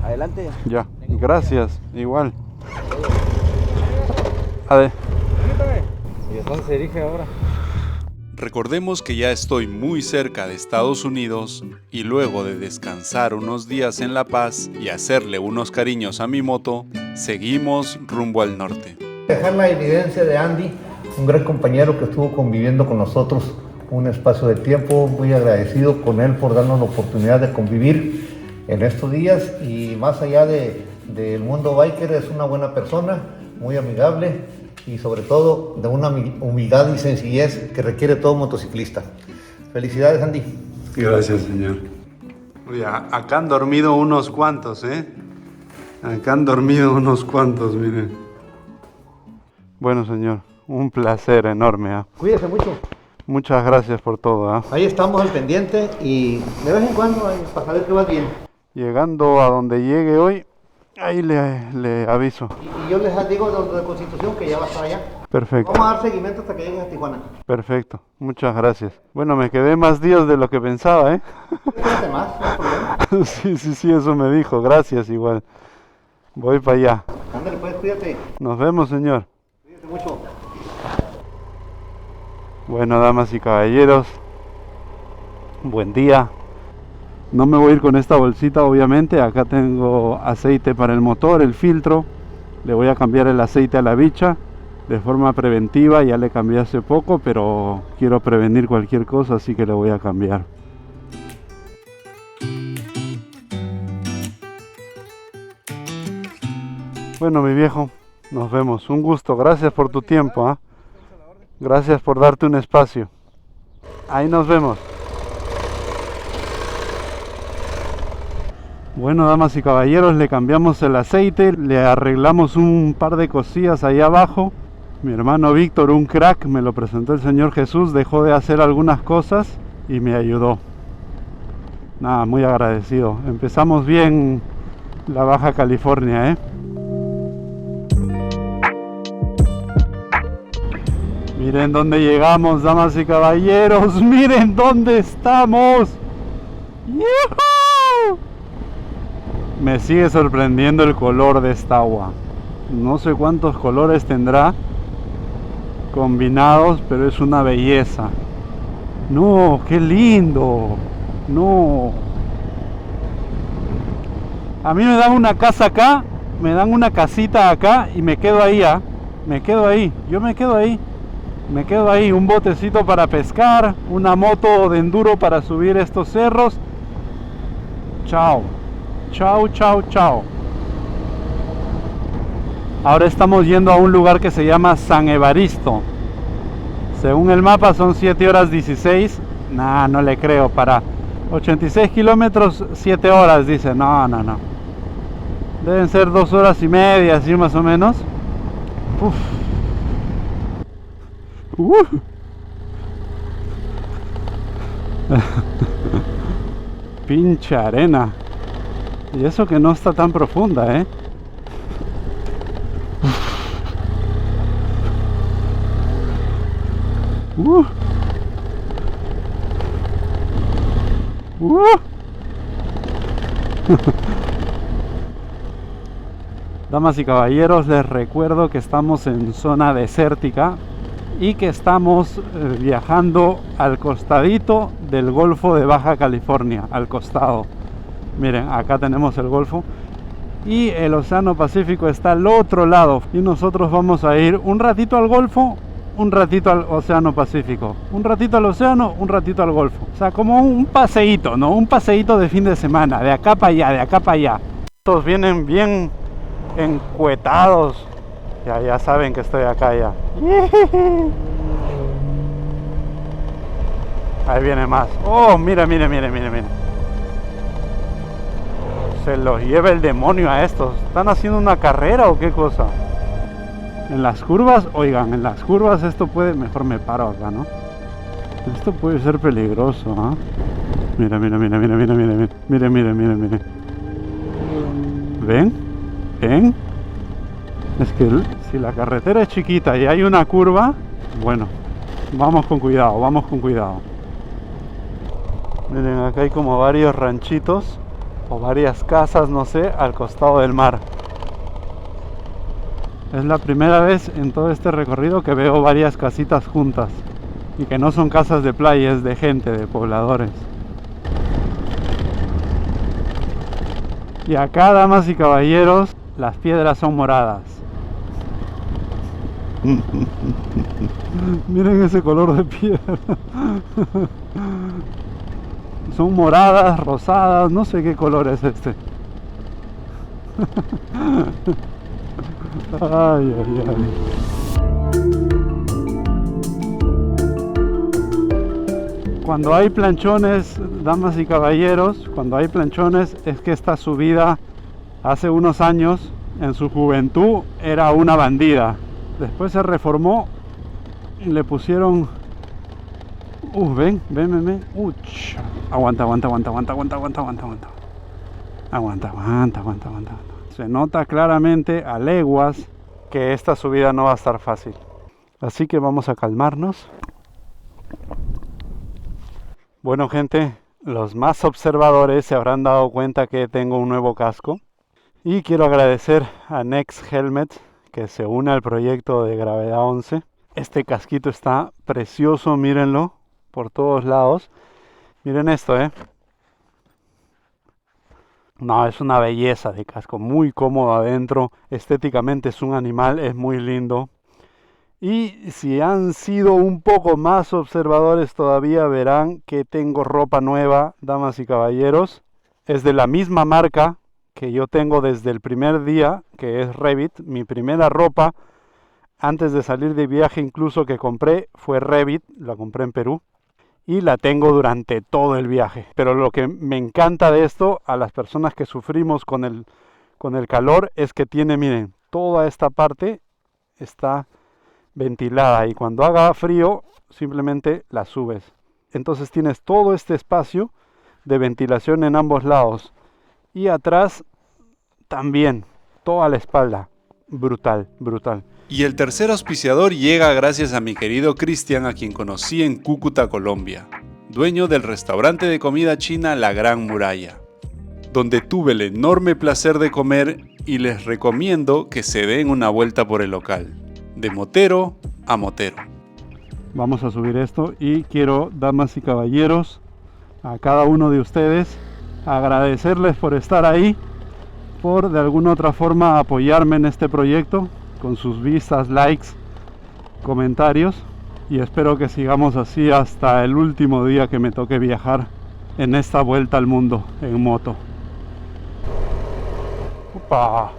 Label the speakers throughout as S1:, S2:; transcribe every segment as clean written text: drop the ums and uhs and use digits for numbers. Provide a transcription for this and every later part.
S1: Adelante.
S2: Ya, gracias, igual. A ver.
S1: ¿Y a dónde se dirige ahora?
S3: Recordemos que ya estoy muy cerca de Estados Unidos y luego de descansar unos días en La Paz y hacerle unos cariños a mi moto, seguimos rumbo al norte.
S4: Dejar la evidencia de Andy, un gran compañero que estuvo conviviendo con nosotros un espacio de tiempo, muy agradecido con él por darnos la oportunidad de convivir en estos días y más allá del mundo biker es una buena persona, muy amigable y sobre todo de una humildad y sencillez que requiere todo motociclista. Felicidades, Andy.
S2: Gracias, señor. Oye, acá han dormido unos cuantos, ¿eh? Acá han dormido unos cuantos, miren. Bueno, señor, un placer enorme, ¿eh?
S4: Cuídese mucho.
S2: Muchas gracias por todo, ¿eh?
S4: Ahí estamos al pendiente y de vez en cuando para saber que va bien.
S2: Llegando a donde llegue hoy, ahí le aviso.
S4: Y yo les digo de la Constitución que ya va a estar allá.
S2: Perfecto.
S4: Vamos a dar seguimiento hasta que llegues a Tijuana.
S2: Perfecto, muchas gracias. Bueno, me quedé más días de lo que pensaba, ¿eh?
S4: Quédate más, no hay problema.
S2: Sí, eso me dijo. Gracias igual. Voy para allá.
S4: Ándale pues, cuídate.
S2: Nos vemos, señor.
S4: Cuídate mucho.
S2: Bueno, damas y caballeros, buen día. No me voy a ir con esta bolsita, obviamente. Acá tengo aceite para el motor, el filtro. Le voy a cambiar el aceite a la bicha de forma preventiva. Ya le cambié hace poco, pero quiero prevenir cualquier cosa, así que le voy a cambiar. Bueno, mi viejo, nos vemos. Un gusto. Gracias por tu tiempo, ¿eh? Gracias por darte un espacio. Ahí nos vemos. Bueno, damas y caballeros, le cambiamos el aceite, le arreglamos un par de cosillas ahí abajo. Mi hermano Víctor, un crack, me lo presentó el Señor Jesús, dejó de hacer algunas cosas y me ayudó. Nada, muy agradecido. Empezamos bien la Baja California, ¿eh? Miren dónde llegamos, damas y caballeros. Miren dónde estamos. ¡Yuhu! Me sigue sorprendiendo el color de esta agua. No sé cuántos colores tendrá combinados, pero es una belleza. No, qué lindo. No. A mí me dan una casa acá, me dan una casita acá y me quedo ahí, ¿ah? Me quedo ahí, yo me quedo ahí. Me quedo ahí, un botecito para pescar, una moto de enduro para subir estos cerros. Chao, chao, chao, chao. Ahora estamos yendo a un lugar que se llama San Evaristo. Según el mapa son 7 horas 16. Nah, no le creo, para 86 kilómetros 7 horas, dice. No. Deben ser 2 horas y media, así más o menos. Uf. Pinche arena. Y eso que no está tan profunda, ¿eh? Damas y caballeros, les recuerdo que estamos en zona desértica y que estamos viajando al costadito del Golfo de Baja California, al costado. Miren, acá tenemos el Golfo y el Océano Pacífico está al otro lado y nosotros vamos a ir un ratito al Golfo, un ratito al Océano Pacífico, un ratito al océano, un ratito al Golfo. O sea, como un paseíto, ¿no? Un paseíto de fin de semana, de acá para allá, de acá para allá. Todos vienen bien encuetados. Ya saben que estoy acá ya. Ahí viene más. Oh, mira. Se los lleva el demonio a estos. ¿Están haciendo una carrera o qué cosa? En las curvas, oigan, en las curvas esto puede... Mejor me paro acá, ¿no? Esto puede ser peligroso, ¿eh? Mira. Miren. ¿Ven? Es que si la carretera es chiquita y hay una curva, bueno, vamos con cuidado. Miren, acá hay como varios ranchitos o varias casas, no sé, al costado del mar. Es la primera vez en todo este recorrido que veo varias casitas juntas y que no son casas de playa, es de gente, de pobladores. Y acá, damas y caballeros, las piedras son moradas. Miren ese color de piedra. Son moradas, rosadas, no sé qué color es este. Ay, ay, ay. Cuando hay planchones, damas y caballeros, cuando hay planchones es que esta subida hace unos años, en su juventud, era una bandida. Después se reformó y le pusieron... ven. Aguanta. Se nota claramente a leguas que esta subida no va a estar fácil. Así que vamos a calmarnos. Bueno, gente, los más observadores se habrán dado cuenta que tengo un nuevo casco. Y quiero agradecer a Next Helmet que se une al proyecto de Gravedad 11. Este casquito está precioso, mírenlo, por todos lados. Miren esto, No, es una belleza de casco, muy cómodo adentro. Estéticamente es un animal, es muy lindo. Y si han sido un poco más observadores todavía, verán que tengo ropa nueva, damas y caballeros. Es de la misma marca que yo tengo desde el primer día, que es Revit. Mi primera ropa, antes de salir de viaje incluso, que compré, fue Revit. La compré en Perú. Y la tengo durante todo el viaje. Pero lo que me encanta de esto, a las personas que sufrimos con el calor, es que tiene, miren, toda esta parte está ventilada. Y cuando haga frío, simplemente la subes. Entonces tienes todo este espacio de ventilación en ambos lados. Y atrás también, toda la espalda. Brutal.
S3: Y el tercer auspiciador llega gracias a mi querido Cristian, a quien conocí en Cúcuta, Colombia, dueño del restaurante de comida china La Gran Muralla, donde tuve el enorme placer de comer y les recomiendo que se den una vuelta por el local, de motero a motero.
S2: Vamos a subir esto y quiero, damas y caballeros, a cada uno de ustedes, agradecerles por estar ahí, por de alguna otra forma apoyarme en este proyecto, con sus vistas, likes, comentarios, y espero que sigamos así hasta el último día que me toque viajar en esta vuelta al mundo en moto. Opa.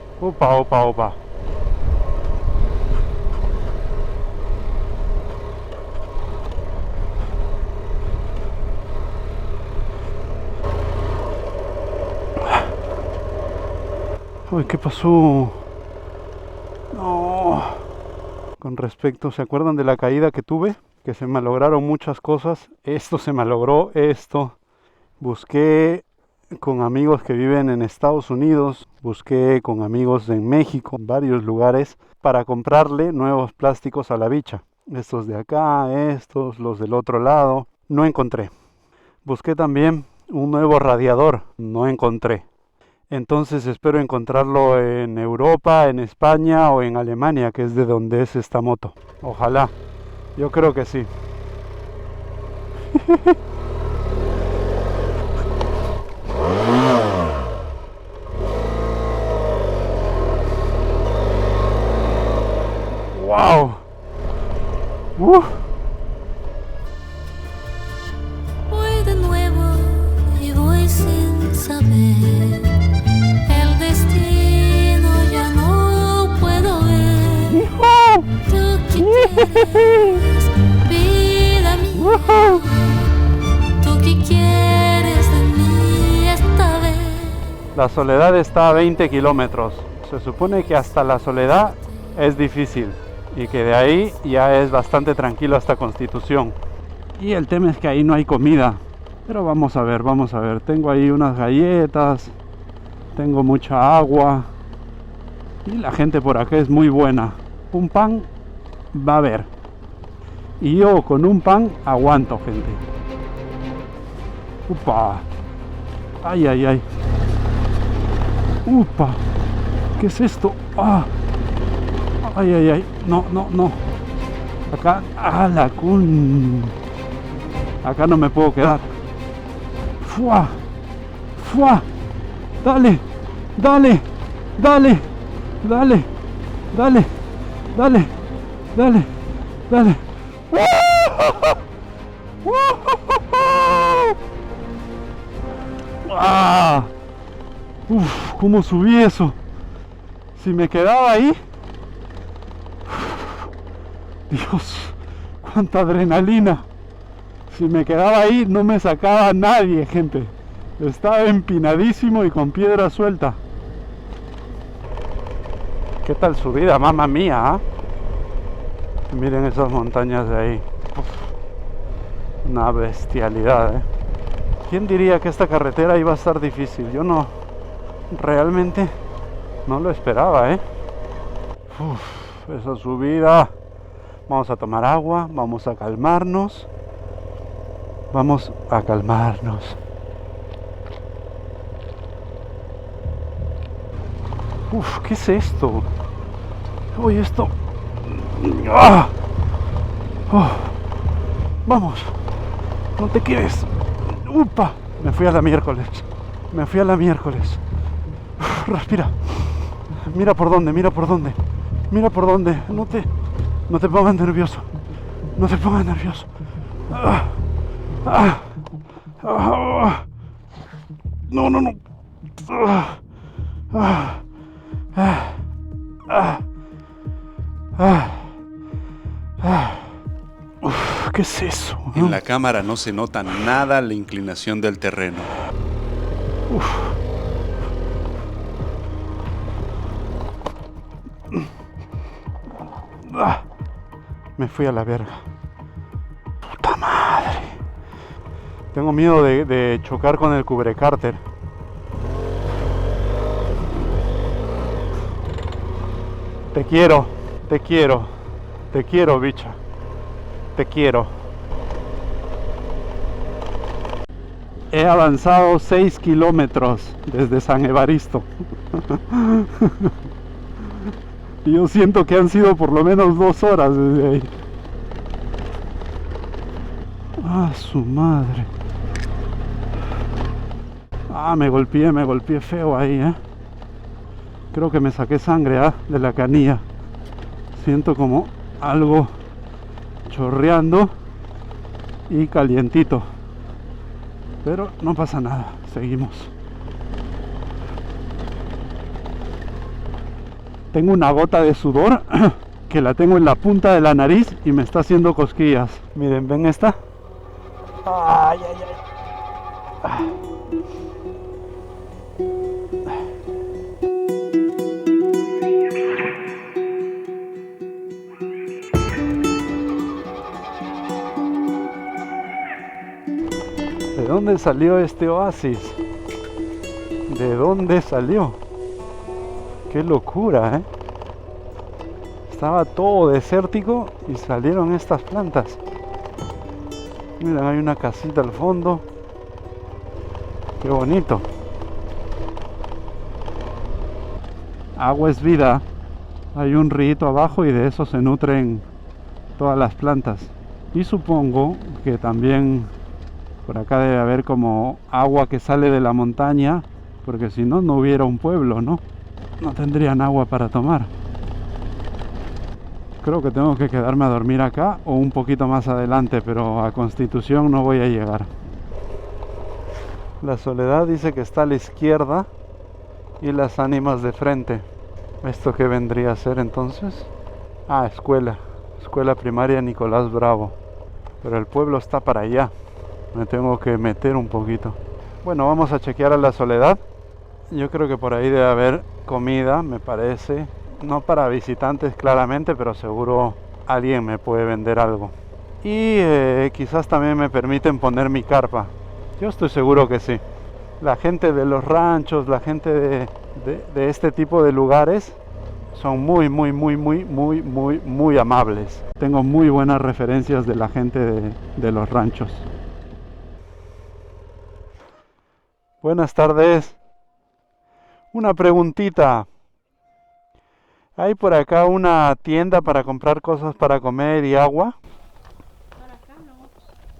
S2: Uy, ¿qué pasó? No. Con respecto, ¿se acuerdan de la caída que tuve? Que se malograron muchas cosas. Esto se malogró, esto. Busqué con amigos que viven en Estados Unidos, busqué con amigos en México, en varios lugares, para comprarle nuevos plásticos a la bicha. Estos de acá, estos, los del otro lado. No encontré. Busqué también un nuevo radiador. No encontré. Entonces espero encontrarlo en Europa, en España o en Alemania, que es de donde es esta moto. Ojalá. Yo creo que sí. ¡Wow!
S5: Voy de nuevo y voy sin saber. El destino ya no puedo ver. Tú que quieres, vida mía. Tú que quieres de mí esta vez.
S2: La Soledad está a 20 kilómetros. Se supone que hasta la Soledad es difícil y que de ahí ya es bastante tranquilo hasta Constitución. Y el tema es que ahí no hay comida. Pero vamos a ver. Tengo ahí unas galletas, tengo mucha agua y la gente por acá es muy buena. Un pan va a haber. Y yo con un pan aguanto, gente. Upa. Ay. ¡Upa! ¿Qué es esto? ¡Ah! ¡Ay, ay, ay! No, no, no. Acá, ¡ah, la cun! Acá no me puedo quedar. ¡Fua! ¡Fua! ¡Dale! ¡Dale! ¡Dale! ¡Dale! ¡Dale! ¡Dale! ¡Dale! ¡Dale! ¡Ah! ¡Uf! ¿Cómo subí eso? Si me quedaba ahí... Dios, cuánta adrenalina. Si me quedaba ahí no me sacaba nadie, gente. Estaba empinadísimo y con piedra suelta. ¿Qué tal subida, mamá mía? Miren esas montañas de ahí. Uf, una bestialidad, ¿eh? ¿Quién diría que esta carretera iba a estar difícil? Yo no, realmente no lo esperaba, ¿eh? Uf, esa subida. Vamos a tomar agua, vamos a calmarnos. Vamos a calmarnos. Uf, ¿qué es esto? Oye, esto... ¡Ah! Oh. Vamos, no te quedes. ¡Upa! Me fui a la miércoles. Me fui a la miércoles. Uf, respira. Mira por dónde, mira por dónde. Mira por dónde. No te pongas nervioso. No te pongas nervioso. Ah. Ah. Ah. No, no, no. Ah. Ah. Ah. Ah. Ah. Ah. Uf, ¿qué es eso?
S3: En la cámara no se nota nada la inclinación del terreno.
S2: Uf. Ah. Me fui a la verga. Puta madre. Tengo miedo de chocar con el cubrecárter. Te quiero, te quiero, te quiero, bicha. Te quiero. He avanzado 6 kilómetros desde San Evaristo. Y yo siento que han sido por lo menos 2 horas desde ahí. Ah, su madre. Ah, me golpeé feo ahí, ¿eh? Creo que me saqué sangre, de la canilla. Siento como algo chorreando y calientito. Pero no pasa nada, seguimos. Tengo una gota de sudor que la tengo en la punta de la nariz y me está haciendo cosquillas. Miren, ¿ven esta? Ay, ay, ay. ¿De dónde salió este oasis? ¿De dónde salió? ¡Qué locura, eh! Estaba todo desértico y salieron estas plantas. Miren, hay una casita al fondo. ¡Qué bonito! Agua es vida. Hay un río abajo y de eso se nutren todas las plantas. Y supongo que también por acá debe haber como agua que sale de la montaña, porque si no, no hubiera un pueblo, ¿no? No tendrían agua para tomar. Creo que tengo que quedarme a dormir acá o un poquito más adelante, pero a Constitución no voy a llegar. La Soledad dice que está a la izquierda y Las Ánimas de frente. ¿Esto qué vendría a ser entonces? Ah, escuela primaria Nicolás Bravo. Pero el pueblo está para allá. Me tengo que meter un poquito. Bueno, vamos a chequear a La Soledad. Yo creo que por ahí debe haber comida, me parece. No para visitantes claramente, pero seguro alguien me puede vender algo. Y quizás también me permiten poner mi carpa. Yo estoy seguro que sí. La gente de los ranchos, la gente de este tipo de lugares son muy amables. Tengo muy buenas referencias de la gente de los ranchos. Buenas tardes. Una preguntita. ¿Hay por acá una tienda para comprar cosas para comer y agua?
S6: Para acá no.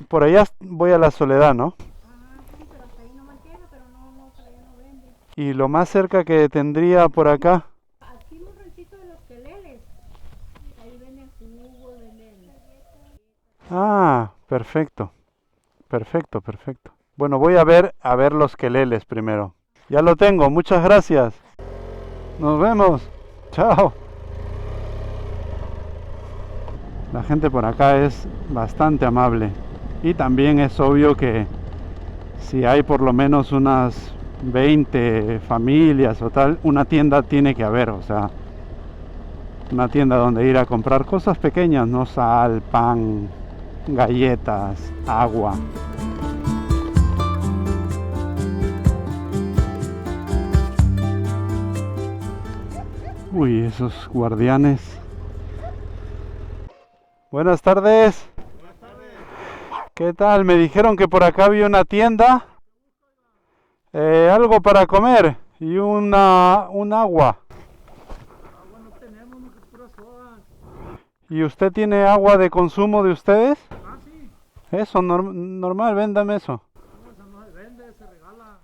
S2: Por allá voy a la Soledad, ¿no?
S6: Ah, sí, pero hasta ahí no mantiene, pero no, para allá no vende.
S2: Y lo más cerca que tendría por acá.
S6: Aquí un ranchito de los queleles. Ahí venden jugo, venden.
S2: Ah, perfecto. Perfecto, perfecto. Bueno, voy a ver los queleles primero. Ya lo tengo, muchas gracias. Nos vemos. Chao. La gente por acá es bastante amable. Y también es obvio que si hay por lo menos unas 20 familias o tal, una tienda tiene que haber, o sea, una tienda donde ir a comprar cosas pequeñas, no sal, pan, galletas, agua. Uy, esos guardianes. Buenas tardes.
S1: Buenas tardes.
S2: ¿Qué tal? Me dijeron que por acá había una tienda. Algo para comer y un agua.
S1: Agua no tenemos, no es pura soda.
S2: ¿Y usted tiene agua de consumo de ustedes?
S1: Ah, sí.
S2: Eso, normal, véndame eso.
S1: No, esa no se vende, se regala.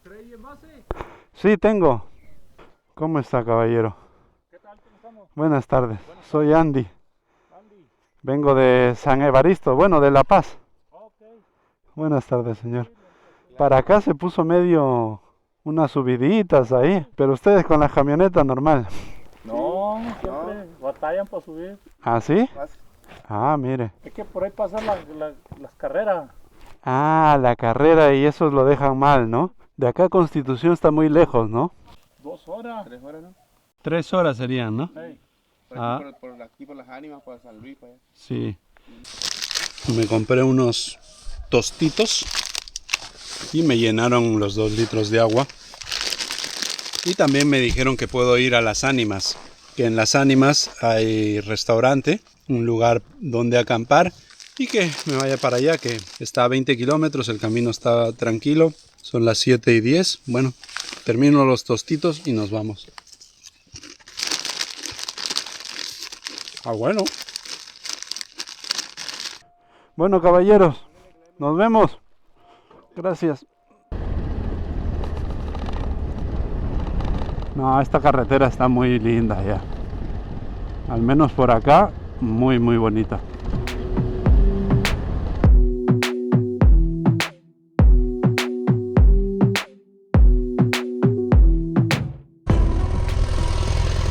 S1: ¿Trae envase?
S2: Sí, tengo. ¿Cómo está, caballero?
S1: ¿Qué tal? ¿Cómo estamos?
S2: Buenas tardes. Soy Andy.
S1: Andy.
S2: Vengo de San Evaristo, bueno, de La Paz.
S1: Ok.
S2: Buenas tardes, señor. Para acá se puso medio unas subiditas ahí, pero ustedes con la camioneta normal.
S1: No, siempre batallan para subir.
S2: ¿Ah, sí? Ah, mire.
S1: Es que por ahí pasan las carreras.
S2: Ah, la carrera y esos lo dejan mal, ¿no? De acá Constitución está muy lejos, ¿no?
S1: 2 horas. 3 horas, ¿no?
S2: 3 horas serían, ¿no?
S1: Hey.
S7: Por aquí, por las ánimas, por San Luis, para allá.
S2: Sí. Me compré unos tostitos y me llenaron los 2 litros de agua. Y también me dijeron que puedo ir a Las Ánimas, que en Las Ánimas hay restaurante, un lugar donde acampar y que me vaya para allá, que está a 20 kilómetros, el camino está tranquilo, son las 7:10. Bueno, termino los tostitos y nos vamos. Ah, bueno. Bueno, caballeros, nos vemos. Gracias. No, esta carretera está muy linda ya. Al menos por acá, muy bonita.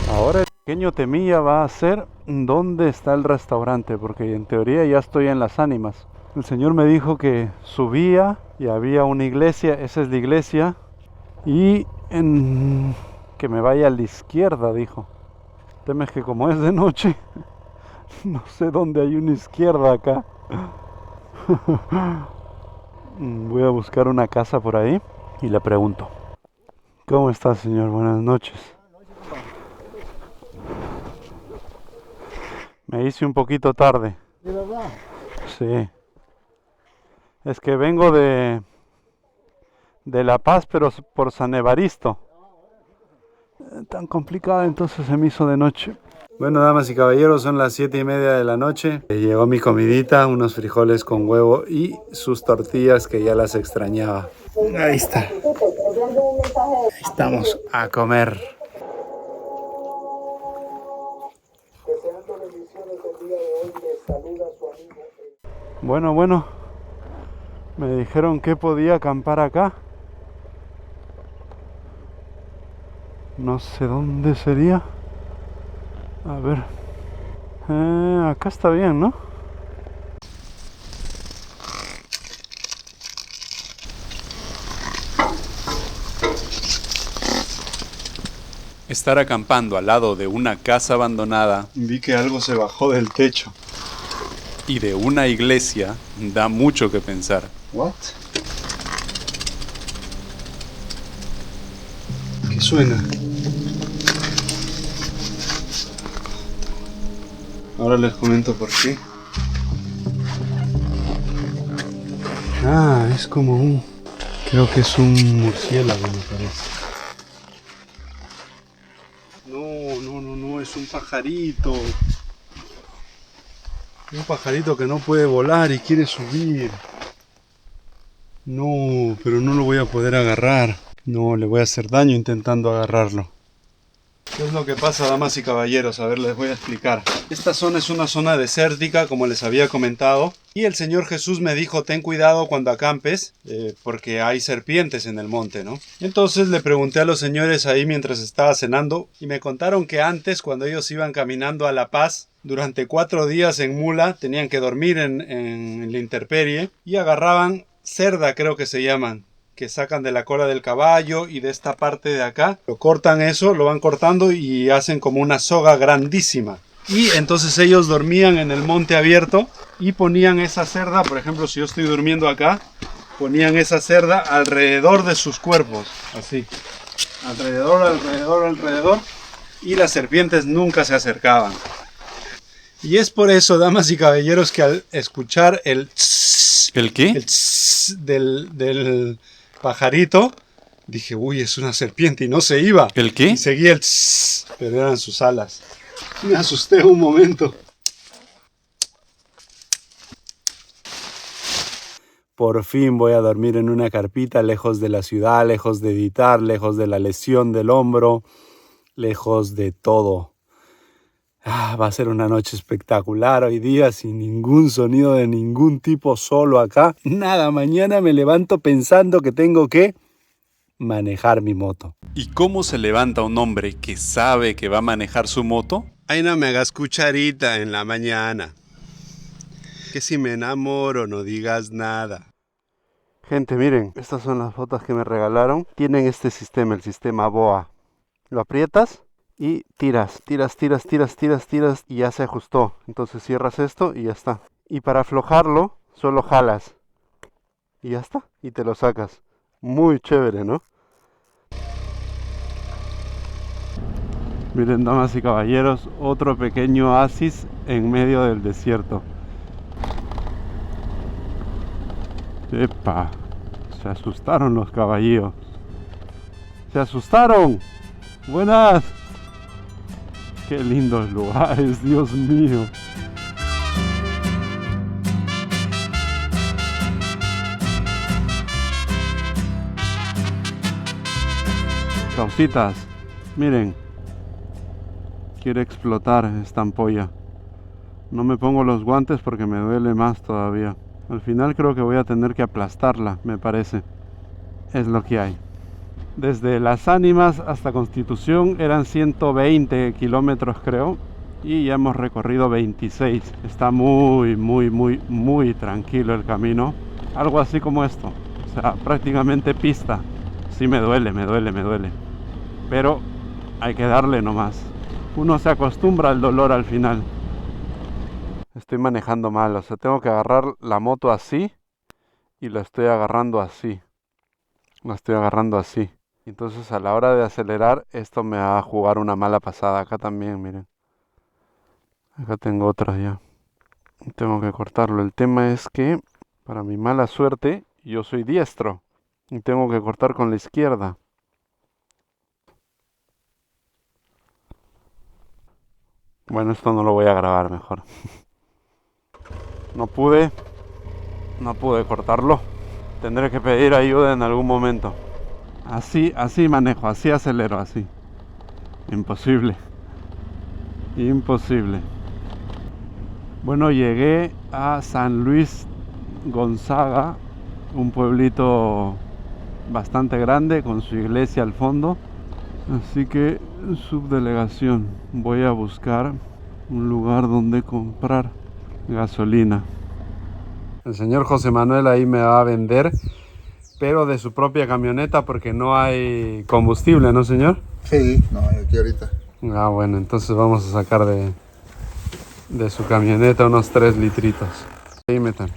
S2: Ahora el pequeño temilla va a ser dónde está el restaurante, porque en teoría ya estoy en Las Ánimas. El señor me dijo que subía y había una iglesia, esa es la iglesia, y que me vaya a la izquierda, dijo. Temes que como es de noche, no sé dónde hay una izquierda acá. Voy a buscar una casa por ahí y le pregunto. ¿Cómo está, señor? Buenas noches. Me hice un poquito tarde.
S1: ¿De verdad?
S2: Sí. Es que vengo de La Paz, pero por San Evaristo. Tan complicado, entonces se me hizo de noche. Bueno, damas y caballeros, son las 7:30 de la noche. Llegó mi comidita, unos frijoles con huevo y sus tortillas que ya las extrañaba. Ahí está. Ahí estamos a comer. Bueno. Me dijeron que podía acampar acá. No sé dónde sería. A ver. Acá está bien, ¿no?
S3: Estar acampando al lado de una casa abandonada
S2: Vi que algo se bajó del techo.
S3: y de una iglesia da mucho que pensar.
S2: What? ¿Qué suena? Ahora les comento por qué. Ah, es como un... Creo que es un murciélago, me parece. No, es un pajarito. Un pajarito que no puede volar y quiere subir. No, pero no lo voy a poder agarrar. No, le voy a hacer daño intentando agarrarlo. ¿Qué es lo que pasa, damas y caballeros? A ver, les voy a explicar. Esta zona es una zona desértica, como les había comentado. Y el Señor Jesús me dijo, ten cuidado cuando acampes, porque hay serpientes en el monte, ¿no? Entonces le pregunté a los señores ahí mientras estaba cenando, y me contaron que antes, cuando ellos iban caminando a La Paz, durante 4 días en mula, tenían que dormir en la intemperie, y agarraban cerda, creo que se llaman, que sacan de la cola del caballo y de esta parte de acá, lo cortan eso, lo van cortando y hacen como una soga grandísima. Y entonces ellos dormían en el monte abierto y ponían esa cerda, por ejemplo, si yo estoy durmiendo acá, ponían esa cerda alrededor de sus cuerpos, así, alrededor, y las serpientes nunca se acercaban. Y es por eso, damas y caballeros, que al escuchar el tss,
S3: ¿El qué?
S2: el tss del pajarito, dije, uy, es una serpiente, y no se iba.
S3: ¿El qué?
S2: Y seguía el tss, pero eran sus alas. Me asusté un momento. Por fin voy a dormir en una carpita, lejos de la ciudad, lejos de editar, lejos de la lesión del hombro, lejos de todo. Va a ser una noche espectacular hoy día, sin ningún sonido de ningún tipo, solo acá. Nada, mañana me levanto pensando que tengo que manejar mi moto.
S3: ¿Y cómo se levanta un hombre que sabe que va a manejar su moto?
S2: Ay, no me hagas cucharita en la mañana. Que si me enamoro no digas nada. Gente, miren, estas son las botas que me regalaron. Tienen este sistema, el sistema BOA. Lo aprietas y tiras y ya se ajustó. Entonces cierras esto y ya está. Y para aflojarlo, solo jalas. Y ya está, y te lo sacas. Muy chévere, ¿no? Miren, damas y caballeros, otro pequeño oasis en medio del desierto. ¡Epa! Se asustaron los caballos. ¡Se asustaron! ¡Buenas! ¡Qué lindos lugares, Dios mío! Causitas, miren. Quiere explotar esta ampolla. No me pongo los guantes porque me duele más todavía. Al final creo que voy a tener que aplastarla, me parece. Es lo que hay. Desde Las Ánimas hasta Constitución eran 120 kilómetros, creo. Y ya hemos recorrido 26. Está muy tranquilo el camino. Algo así como esto. O sea, prácticamente pista. Sí me duele. Pero hay que darle nomás. Uno se acostumbra al dolor al final. Estoy manejando mal, o sea, tengo que agarrar la moto así y la estoy agarrando así. Entonces a la hora de acelerar, esto me va a jugar una mala pasada. Acá también, miren. Acá tengo otra ya. Tengo que cortarlo. El tema es que, para mi mala suerte, yo soy diestro y tengo que cortar con la izquierda. Bueno, esto no lo voy a grabar mejor. No pude cortarlo. Tendré que pedir ayuda en algún momento. Así manejo, así acelero, así. Imposible. Bueno, llegué a San Luis Gonzaga, un pueblito bastante grande con su iglesia al fondo. Así que, subdelegación, voy a buscar un lugar donde comprar gasolina. El señor José Manuel ahí me va a vender, pero de su propia camioneta porque no hay combustible, ¿no, señor?
S8: Sí, no hay aquí ahorita.
S2: Bueno, entonces vamos a sacar de su camioneta unos 3 litritos. Ahí metan.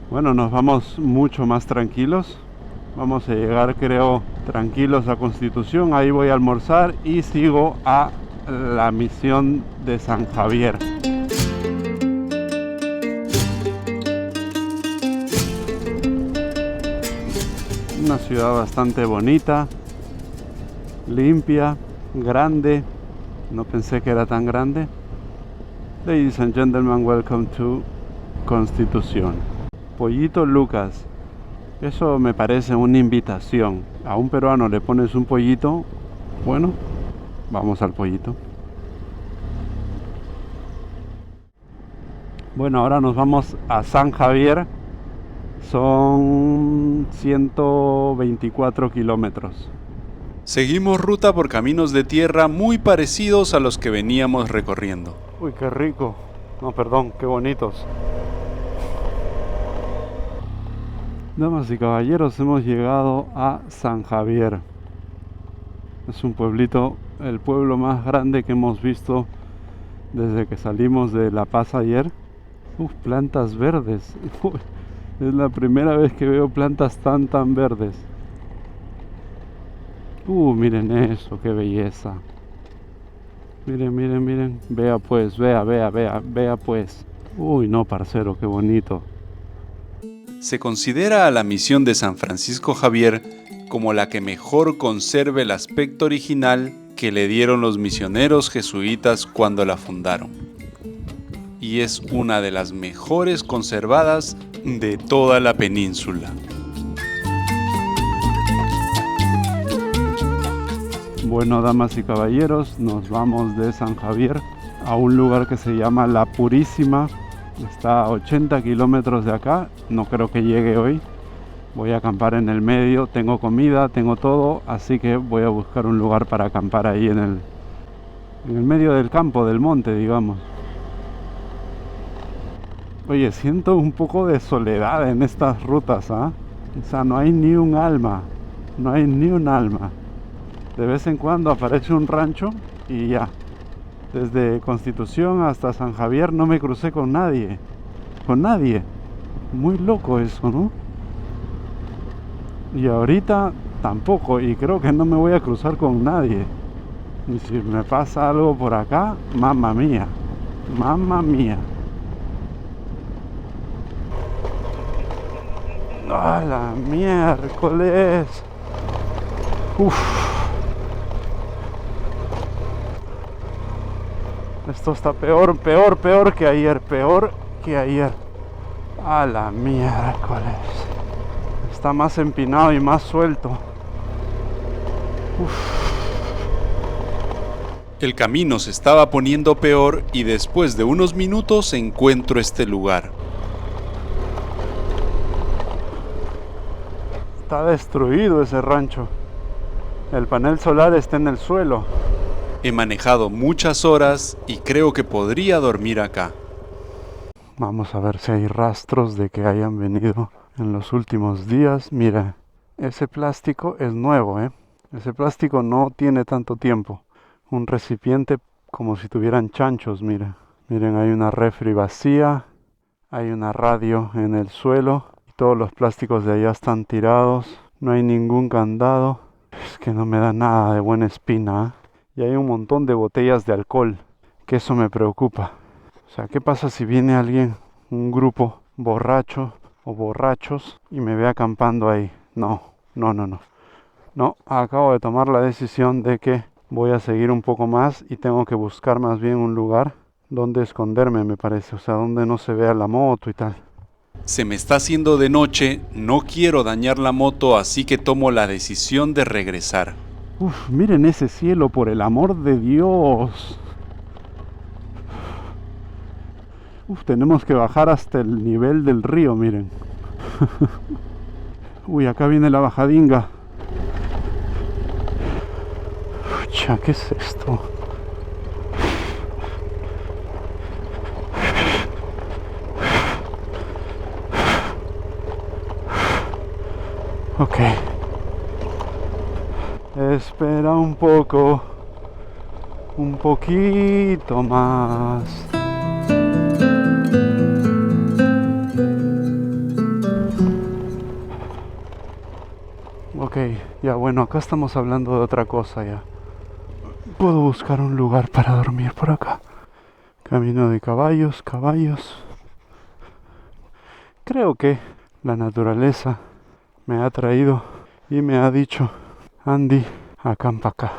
S2: Bueno, nos vamos mucho más tranquilos. Vamos a llegar, creo, tranquilos a Constitución. Ahí voy a almorzar y sigo a la misión de San Javier. Una ciudad bastante bonita, limpia, grande. No pensé que era tan grande. Ladies and gentlemen, welcome to Constitución. Pollito Lucas. Eso me parece una invitación. A un peruano le pones un pollito. Bueno, vamos al pollito. Bueno, ahora nos vamos a San Javier. Son 124 kilómetros.
S3: Seguimos ruta por caminos de tierra muy parecidos a los que veníamos recorriendo.
S2: Uy, qué rico. No, perdón, qué bonitos. Damas y caballeros, hemos llegado a San Javier. Es un pueblito, el pueblo más grande que hemos visto desde que salimos de La Paz ayer. Plantas verdes. Es la primera vez que veo plantas tan verdes. Miren eso, qué belleza. Miren. Vea pues, vea pues. Uy, no, parcero, qué bonito.
S3: Se considera a la misión de San Francisco Javier como la que mejor conserve el aspecto original que le dieron los misioneros jesuitas cuando la fundaron. Y es una de las mejores conservadas de toda la península.
S2: Bueno, damas y caballeros, nos vamos de San Javier a un lugar que se llama La Purísima. Está a 80 kilómetros de acá, no creo que llegue hoy. Voy a acampar en el medio, tengo comida, tengo todo, así que voy a buscar un lugar para acampar ahí en el medio del campo, del monte, digamos. Oye, siento un poco de soledad en estas rutas, ¿ah? O sea, no hay ni un alma, no hay ni un alma. De vez en cuando aparece un rancho y ya. Desde Constitución hasta San Javier no me crucé con nadie. Con nadie. Muy loco eso, ¿no? Y ahorita tampoco. Y creo que no me voy a cruzar con nadie. Y si me pasa algo por acá, mamma mía. Mamma mía. ¡Ah, la miércoles! Uf. Esto está peor que ayer, peor que ayer. A la miércoles. Está más empinado y más suelto. Uf.
S3: El camino se estaba poniendo peor y después de unos minutos encuentro este lugar.
S2: Está destruido ese rancho. El panel solar está en el suelo.
S3: He manejado muchas horas y creo que podría dormir acá.
S2: Vamos a ver si hay rastros de que hayan venido en los últimos días. Mira, ese plástico es nuevo, ¿eh? Ese plástico no tiene tanto tiempo. Un recipiente como si tuvieran chanchos, mira. Miren, hay una refri vacía. Hay una radio en el suelo. Todos los plásticos de allá están tirados. No hay ningún candado. Es que no me da nada de buena espina, ¿eh? Y hay un montón de botellas de alcohol, que eso me preocupa. O sea, ¿qué pasa si viene alguien, un grupo borracho o borrachos y me ve acampando ahí? No, acabo de tomar la decisión de que voy a seguir un poco más y tengo que buscar más bien un lugar donde esconderme, me parece. O sea, donde no se vea la moto y tal.
S3: Se me está haciendo de noche, no quiero dañar la moto, así que tomo la decisión de regresar.
S2: Uf, miren ese cielo, por el amor de Dios. Uf, tenemos que bajar hasta el nivel del río, miren. Uy, acá viene la bajadinga. Pucha, ¿qué es esto? Ok. Espera un poco. Un poquito más. Ok, ya bueno, acá estamos hablando de otra cosa ya. Puedo buscar un lugar para dormir por acá. Camino de caballos. Creo que la naturaleza me ha traído y me ha dicho: Andy, acampa acá.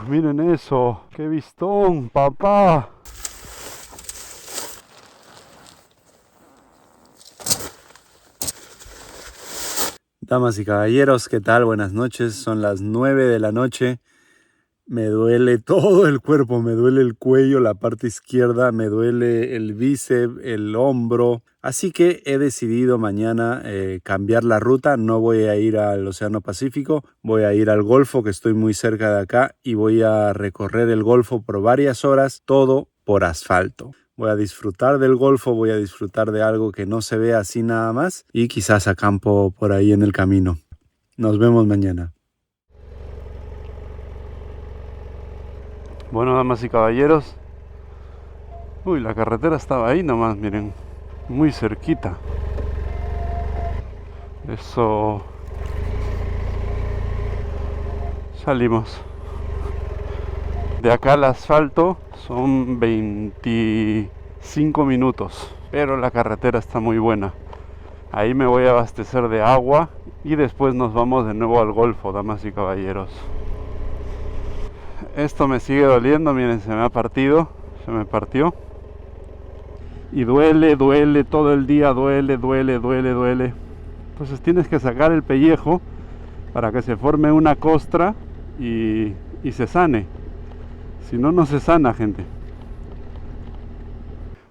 S2: Miren eso, qué vistón, papá. Damas y caballeros, ¿qué tal? Buenas noches, son las 9 de la noche. Me duele todo el cuerpo, me duele el cuello, la parte izquierda, me duele el bíceps, el hombro. Así que he decidido mañana cambiar la ruta. No voy a ir al Océano Pacífico, voy a ir al Golfo, que estoy muy cerca de acá, y voy a recorrer el Golfo por varias horas, todo por asfalto. Voy a disfrutar del Golfo, voy a disfrutar de algo que no se ve así nada más, y quizás acampo por ahí en el camino. Nos vemos mañana. Bueno, damas y caballeros, la carretera estaba ahí nomás, miren, muy cerquita. Eso. Salimos. De acá al asfalto son 25 minutos, pero la carretera está muy buena. Ahí me voy a abastecer de agua y después nos vamos de nuevo al Golfo, damas y caballeros. Esto me sigue doliendo, miren, se me partió. Y duele todo el día, duele. Entonces tienes que sacar el pellejo para que se forme una costra y se sane. Si no, no se sana, gente.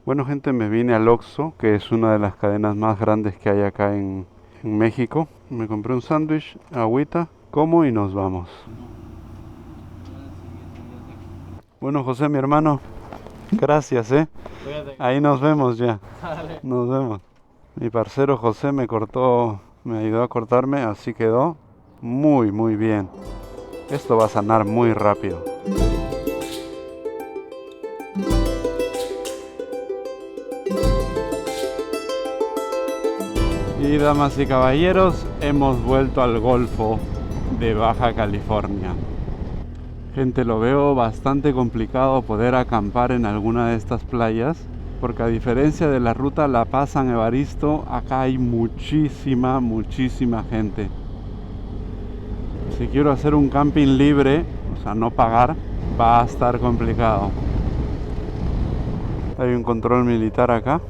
S2: Bueno, gente, me vine al Oxxo, que es una de las cadenas más grandes que hay acá en México. Me compré un sándwich, agüita, como y nos vamos. Bueno, José, mi hermano, gracias, Ahí nos vemos ya. Nos vemos. Mi parcero José me ayudó a cortarme, así quedó muy bien. Esto va a sanar muy rápido. Y damas y caballeros, hemos vuelto al Golfo de Baja California. Gente, lo veo bastante complicado poder acampar en alguna de estas playas, porque a diferencia de la ruta La Paz-San Evaristo, acá hay muchísima gente. Si quiero hacer un camping libre, o sea, no pagar, va a estar complicado. Hay un control militar acá,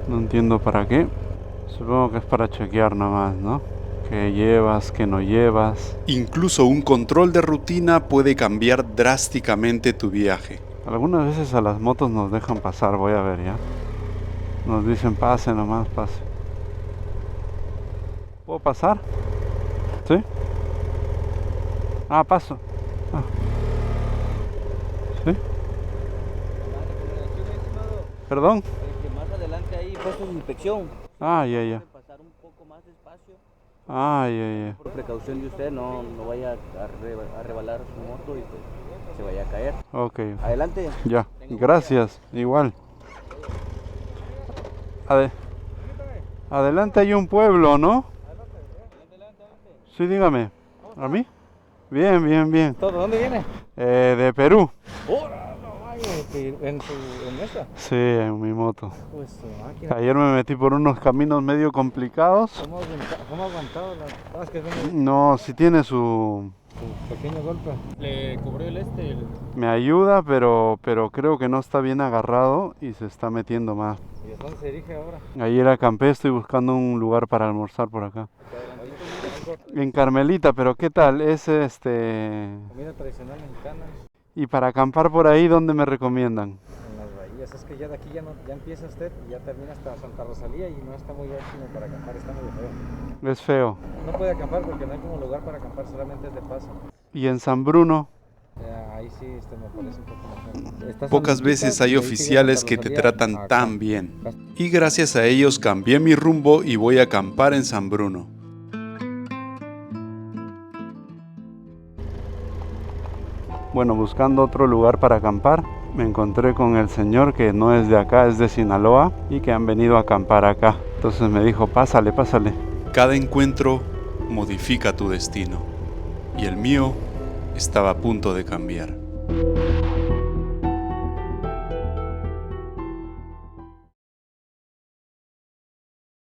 S2: no entiendo para qué. Supongo que es para chequear nomás, ¿no? ¿Qué llevas, qué no llevas?
S3: Incluso un control de rutina puede cambiar drásticamente tu viaje.
S2: Algunas veces a las motos nos dejan pasar, voy a ver ya. Nos dicen pase nomás, pase. ¿Puedo pasar? ¿Sí? Paso. ¿Sí? ¿Perdón?
S9: Más adelante ahí puestos de inspección.
S2: Ya.
S9: Pasar un poco más despacio.
S2: Ya.
S9: Por precaución de usted, no vaya a rebalar su moto y pues se vaya a caer.
S2: Ok.
S9: Adelante.
S2: Ya, gracias, igual. Adelante hay un pueblo, ¿no? Sí, dígame. ¿A mí? Bien.
S1: ¿Dónde viene?
S2: De Perú.
S1: ¿En esta?
S2: Sí, en mi moto.
S1: Pues su máquina.
S2: Ayer me metí por unos caminos medio complicados.
S1: ¿Cómo ha aguantado la...
S2: No, sí tiene su
S1: pequeño golpe? Le cubrió
S2: Me ayuda, pero creo que no está bien agarrado y se está metiendo más.
S1: ¿Y a dónde se dirige ahora?
S2: Ayer acampé, estoy buscando un lugar para almorzar por acá. En Carmelita, pero ¿qué tal? Es
S1: comida tradicional mexicana.
S2: Y para acampar por ahí, ¿dónde me recomiendan?
S1: En las bahías, es que ya de aquí ya empieza usted y ya termina hasta Santa Rosalía y no está muy óptimo para acampar, está muy feo.
S2: Es feo.
S1: No puede acampar porque no hay como lugar para acampar, solamente es de paso.
S2: ¿Y en San Bruno?
S1: Ahí sí me parece un poco mejor.
S3: Pocas veces hay oficiales que te tratan tan bien. Y gracias a ellos cambié mi rumbo y voy a acampar en San Bruno.
S2: Bueno, buscando otro lugar para acampar, me encontré con el señor que no es de acá, es de Sinaloa y que han venido a acampar acá. Entonces me dijo, pásale.
S3: Cada encuentro modifica tu destino y el mío estaba a punto de cambiar.